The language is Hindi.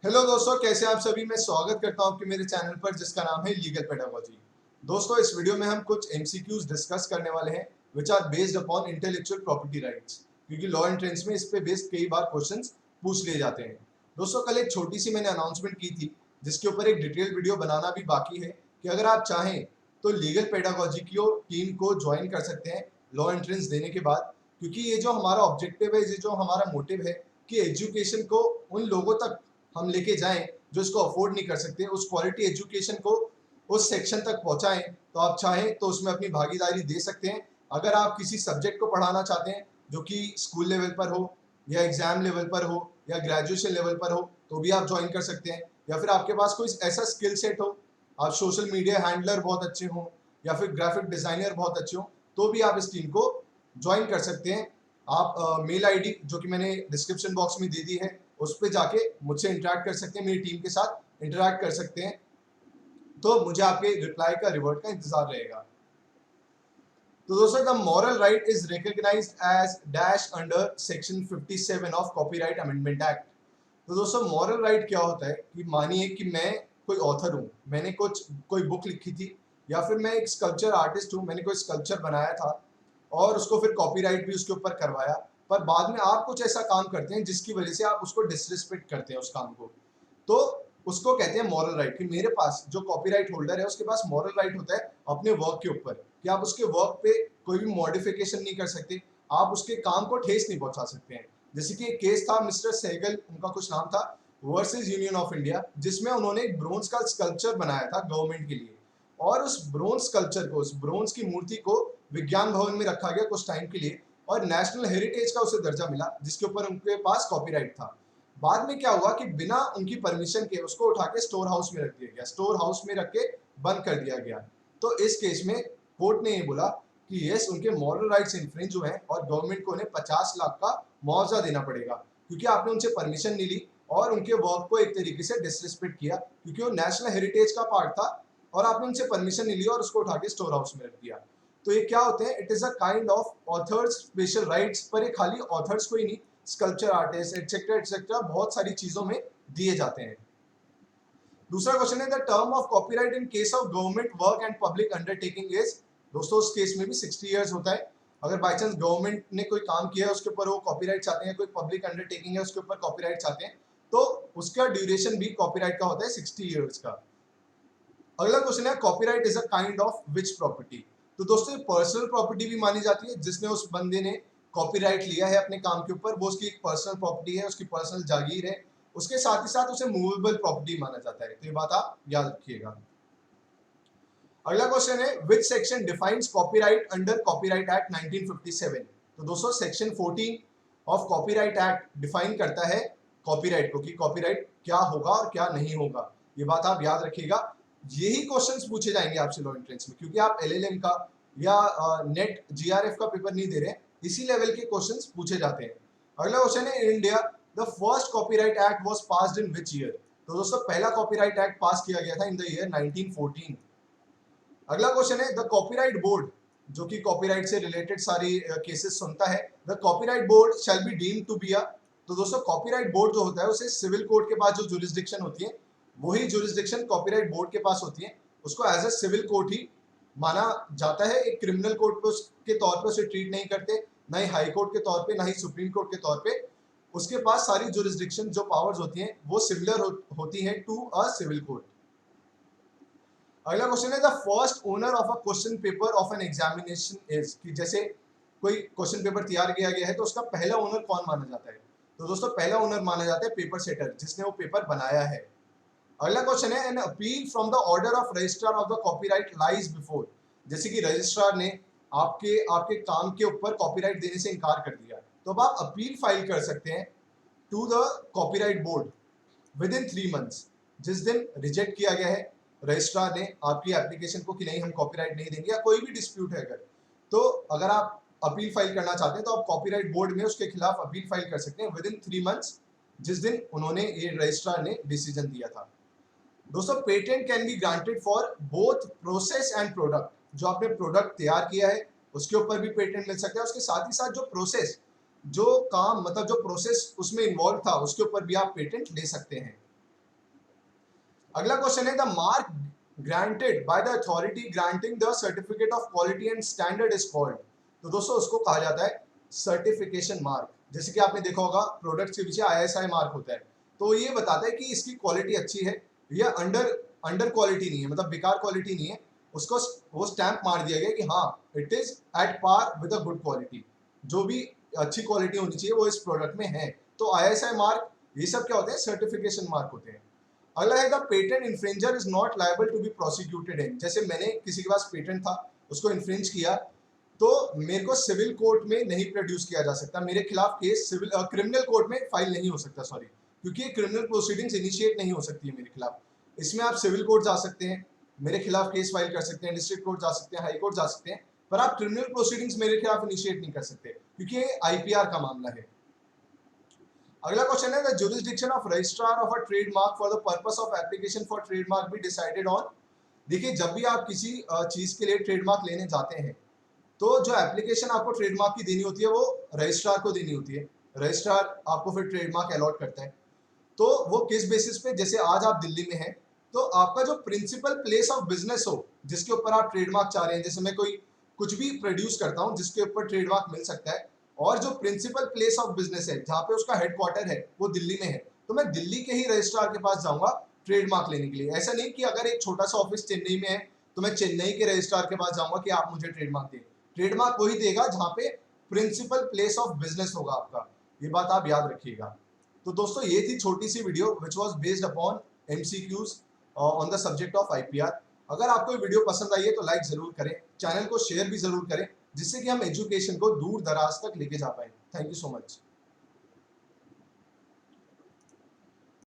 हेलो दोस्तों, कैसे आप सभी। मैं स्वागत करता हूं आपके मेरे चैनल पर जिसका नाम है लीगल पेडागोजी। दोस्तों, इस वीडियो में हम कुछ एमसीक्यूज डिस्कस करने वाले हैं which are based upon intellectual property rights, क्योंकि लॉ एंट्रेंस में इस पे बेस्ड कई बार क्वेश्चंस पूछ लिए जाते हैं। दोस्तों, कल एक छोटी सी मैंने अनाउंसमेंट की थी जिसके ऊपर एक डिटेल वीडियो बनाना भी बाकी है कि अगर आप चाहें तो लीगल पेडागोजी की टीम को ज्वाइन कर सकते हैं लॉ एंट्रेंस देने के बाद, क्योंकि ये जो हमारा ऑब्जेक्टिव है, ये जो हमारा मोटिव है कि एजुकेशन को उन लोगों तक हम लेके जाएं जो इसको अफोर्ड नहीं कर सकते, उस क्वालिटी एजुकेशन को उस सेक्शन तक पहुंचाएं। तो आप चाहें तो उसमें अपनी भागीदारी दे सकते हैं। अगर आप किसी सब्जेक्ट को पढ़ाना चाहते हैं जो कि स्कूल लेवल पर हो या एग्जाम लेवल पर हो या ग्रेजुएशन लेवल पर हो, तो भी आप ज्वाइन कर सकते हैं। या फिर आपके पास कोई ऐसा स्किल सेट हो, आप सोशल मीडिया हैंडलर बहुत अच्छे हों या फिर ग्राफिक डिजाइनर बहुत अच्छे हों, तो भी आप इस टीम को ज्वाइन कर सकते हैं। आप मेल आईडी जो कि मैंने डिस्क्रिप्शन बॉक्स में दे दी है, उस पर जाके मुझसे इंटरेक्ट कर सकते हैं, मेरी टीम के साथ इंटरेक्ट कर सकते हैं। तो मुझे आपके रिप्लाई का रिवर्ट का इंतजार रहेगा। तो दोस्तों, the moral right is recognised as dash under section 57 of copyright amendment act. तो दोस्तों, मॉरल राइट क्या होता है कि मानिए कि मैं कोई ऑथर हूँ, मैंने कोई बुक लिखी थी, या फिर मैं एक स्कल्पचर आर्टिस्ट हूँ, मैंने कोई स्कल्पचर बनाया था और उसको फिर कॉपीराइट भी उसके ऊपर करवाया। पर बाद में आप कुछ ऐसा काम करते हैं जिसकी वजह से आप उसको डिसरिस्पेक्ट करते हैं उस काम को, तो उसको कहते हैं मॉरल राइट। कि मेरे पास जो कॉपीराइट होल्डर है उसके पास मॉरल राइट होता है अपने वर्क के ऊपर, कि आप उसके वर्क पे कोई भी मॉडिफिकेशन नहीं कर सकते, आप उसके काम को ठेस नहीं पहुंचा सकते हैं। जैसे कि एक केस था मिस्टर सहगल, उनका कुछ नाम था, वर्सेस यूनियन ऑफ इंडिया, जिसमें उन्होंने एक ब्रोंज का स्कल्पचर बनाया था गवर्नमेंट के लिए। और उस ब्रोंज स्कल्पचर को, उस ब्रोंज की मूर्ति को विज्ञान भवन में रखा गया कुछ टाइम के लिए, और नेशनल हेरिटेज का उसे दर्जा मिला जिसके ऊपर उनके पास कॉपीराइट था। बाद में क्या हुआ कि बिना उनकी परमिशन के उसको उठा के स्टोर हाउस में रख दिया गया, स्टोर हाउस में रख के बंद कर दिया गया। तो इस केस में कोर्ट ने ये बोला कि यस, उनके मॉरल राइट्स इन्फ्रिंज हुए हैं और गवर्नमेंट को उन्हें 50 लाख का मुआवजा देना पड़ेगा, क्योंकि आपने उनसे परमिशन नहीं ली और उनके वर्क को एक तरीके से डिसरिस्पेक्ट किया, क्योंकि वो नेशनल हेरिटेज का पार्ट था और आपने उनसे परमिशन नहीं ली और उसको उठा के स्टोर हाउस में रख दिया। तो ये क्या होते हैं, it is a kind of authors special rights. पर ये खाली ऑथर्स को ही नहीं, स्कल्पचर आर्टिस्ट एटसेट्रा बहुत सारी चीजों में दिए जाते हैं। दूसरा क्वेश्चन है, the term of copyright in case of government work and public undertaking is. दोस्तों, उस केस में भी 60 इयर्स होता है। अगर बाई चांस गवर्नमेंट ने कोई काम किया है उसके ऊपर वो कॉपीराइट चाहते हैं, कोई पब्लिक अंडरटेकिंग है उसके ऊपर कॉपीराइट चाहते हैं, तो उसका ड्यूरेशन भी कॉपीराइट का होता है 60 इयर्स का। अगला क्वेश्चन है, copyright is a kind of which property. तो दोस्तों, पर्सनल प्रॉपर्टी भी मानी जाती है, जिसने उस बंदे ने कॉपीराइट लिया है अपने काम के ऊपर, वो उसकी एक पर्सनल प्रॉपर्टी है, उसकी पर्सनल जागीर है। उसके साथ ही साथ उसे मूवेबल प्रॉपर्टी माना जाता है। तो ये बात आप याद रखिएगा। अगला क्वेश्चन है, which section defines copyright under copyright act 1957। तो दोस्तों, section 14 of copyright act define करता है कॉपीराइट को, कि कॉपीराइट क्या होगा और क्या नहीं होगा। ये बात आप याद रखिएगा। यही क्वेश्चंस पूछे जाएंगे आपसे लॉ एंट्रेंस में, क्योंकि आप एलएलएम का या नेट जीआरएफ का पेपर नहीं दे रहे हैं, इसी लेवल के क्वेश्चंस पूछे जाते हैं। अगला क्वेश्चन है, in India the first copyright act was passed in which year. तो दोस्तों, पहला कॉपीराइट एक्ट पास किया गया था इन द ईयर 1914। अगला क्वेश्चन है, द कॉपीराइट बोर्ड, जो कि कॉपीराइट से रिलेटेड सारी केसेस सुनता है, the copyright board shall be deemed to be a. तो दोस्तों, कॉपीराइट बोर्ड जो होता है उसे सिविल कोर्ट के पास जो जुरिस्डिक्शन होती है, वही जुरिस्डिक्शन कॉपीराइट बोर्ड के पास होती है। उसको एज अ सिविल कोर्ट ही माना जाता है, एक क्रिमिनल कोर्ट के तौर पे उसे ट्रीट नहीं करते, ना ही हाई कोर्ट के तौर पे, ना ही सुप्रीम कोर्ट के तौर पे। उसके पास सारी जुरिस्डिक्शन जो पावर्स होती हैं वो सिमिलर होती हैं टू अ सिविल कोर्ट। अगला क्वेश्चन है, the first owner of a question paper of an examination is. कि जैसे कोई क्वेश्चन पेपर तैयार किया गया है तो उसका पहला ओनर कौन माना जाता है। तो दोस्तों, पहला ओनर माना जाता है पेपर सेटर, जिसने वो पेपर बनाया है। अगला क्वेश्चन है, an appeal from the order of registrar of the copyright lies before. जैसे कि रजिस्ट्रार ने आपके आपके काम के ऊपर कॉपीराइट देने से इनकार कर दिया, तो अब आप अपील फाइल कर सकते हैं to the copyright board within 3 months. जिस दिन रिजेक्ट किया गया है रजिस्ट्रार ने आपकी एप्लीकेशन को कि नहीं हम कॉपीराइट नहीं देंगे, या कोई भी डिस्प्यूट है अगर, तो अगर आप अपील फाइल करना चाहते हैं तो आप कॉपीराइट बोर्ड में उसके खिलाफ अपील फाइल कर सकते हैं विद इन 3 मंथ्स, जिस दिन उन्होंने ये रजिस्ट्रार ने डिसीजन दिया था। दोस्तों, patent can be granted for both process and product. जो आपने प्रोडक्ट तैयार किया है उसके ऊपर भी पेटेंट मिल सकता है, उसके साथ ही साथ जो प्रोसेस, जो काम मतलब जो प्रोसेस उसमें इन्वॉल्व था उसके ऊपर भी आप पेटेंट ले सकते हैं। अगला क्वेश्चन है the mark granted by the authority granting the certificate of quality and standard is called. तो दोस्तों उसको कहा जाता है सर्टिफिकेशन मार्क। जैसे कि आपने देखा होगा प्रोडक्ट के पीछे ISI मार्क होता है, तो ये बताता है कि इसकी क्वालिटी अच्छी है या अंडर क्वालिटी नहीं है, मतलब बेकार क्वालिटी नहीं है। उसको वो स्टैंप मार दिया गया कि हाँ it is at par with a good quality, जो भी अच्छी क्वालिटी होनी चाहिए वो इस प्रोडक्ट में है। तो ISI मार्क ये सब क्या होते हैं, सर्टिफिकेशन मार्क होते हैं। अगला है the patent infringer is not liable to be prosecuted in. जैसे मैंने किसी के पास पेटेंट था, उसको इन्फ्रिंज किया, तो मेरे को सिविल कोर्ट में नहीं प्रोड्यूस किया जा सकता, मेरे खिलाफ केस सिविल क्रिमिनल कोर्ट में फाइल नहीं हो सकता, सॉरी, क्योंकि क्रिमिनल प्रोसीडिंग्स इनिशिएट नहीं हो सकती है मेरे खिलाफ। इसमें आप सिविल कोर्ट जा सकते हैं, मेरे खिलाफ केस फाइल कर सकते हैं, डिस्ट्रिक्ट कोर्ट जा सकते हैं, हाई कोर्ट जा सकते हैं, पर आप क्रिमिनल प्रोसीडिंग्स मेरे खिलाफ इनिशिएट नहीं कर सकते, क्योंकि ये IPR का मामला है। अगला क्वेश्चन है the jurisdiction of registrar of a trademark for the purpose of application for trademark be decided on. देखिए जब भी आप किसी चीज के लिए ट्रेडमार्क लेने जाते हैं, तो जो एप्लीकेशन आपको ट्रेडमार्क की देनी होती है वो रजिस्ट्रार को देनी होती है। रजिस्ट्रार आपको फिर ट्रेडमार्क अलॉट करता है। तो वो किस बेसिस पे, जैसे आज आप दिल्ली में हैं, तो आपका जो प्रिंसिपल प्लेस ऑफ बिजनेस हो जिसके ऊपर आप ट्रेडमार्क चाह रहे हैं, जैसे मैं कोई कुछ भी प्रोड्यूस करता हूँ जिसके ऊपर ट्रेडमार्क मिल सकता है, और जो प्रिंसिपल प्लेस ऑफ बिजनेस है जहाँ पे उसका हेडक्वार्टर है वो दिल्ली में है, तो मैं दिल्ली के ही रजिस्ट्रार के पास जाऊंगा ट्रेडमार्क लेने के लिए। ऐसा नहीं कि अगर एक छोटा सा ऑफिस चेन्नई में है तो मैं चेन्नई के रजिस्ट्रार के पास जाऊंगा कि आप मुझे ट्रेडमार्क दें। ट्रेडमार्क वही देगा जहाँ पे प्रिंसिपल प्लेस ऑफ बिजनेस होगा आपका, ये बात आप याद रखिएगा। तो दोस्तों ये थी छोटी सी video which was based upon MCQs on the subject of IPR। अगर आपको ये वीडियो पसंद आई है तो लाइक जरूर करें, चैनल को शेयर भी जरूर करें, जिससे कि हम एजुकेशन को दूर दराज तक लेके जा पाए। Thank you so much.